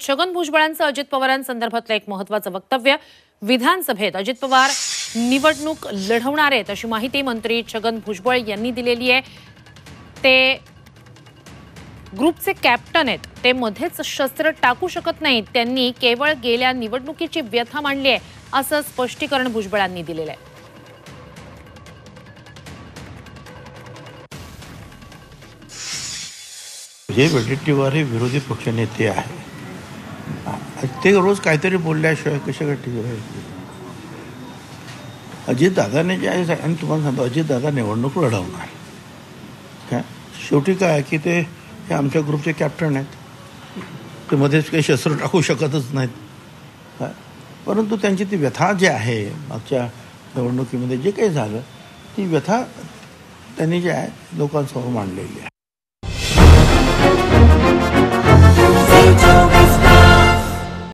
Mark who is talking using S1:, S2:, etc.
S1: छगन भुजबळांचं अजित पवारांसंदर्भातलं एक महत्त्वाचं वक्तव्य. विधानसभेत अजित पवार निवडणूक लढवणार आहेत अशी माहिती मंत्री छगन भुजबळ यांनी दिलेली आहे. ते ग्रुपचे कॅप्टन आहेत, ते मध्येच शस्त्र टाकू शकत नाहीत. त्यांनी केवळ गेल्या निवडणुकीची व्यथा मांडली आहे असं स्पष्टीकरण भुजबळांनी दिलेलं आहे.
S2: जे वडेट्टीवार हे विरोधी पक्षनेते आहे, ते रोज काहीतरी बोलल्याशिवाय कशा गट्टी अजितदादाने जे आहे, आणि तुम्हाला सांगतो अजितदादा निवडणूक लढवणार. काय शेवटी काय की ते हे आमच्या ग्रुपचे कॅप्टन आहेत, ते मध्येच काही शस्त्र टाकू शकतच नाहीत. परंतु त्यांची ती व्यथा जी आहे, मागच्या निवडणुकीमध्ये जे काही झालं ती व्यथा त्यांनी जे आहे लोकांसमोर मांडलेली आहे.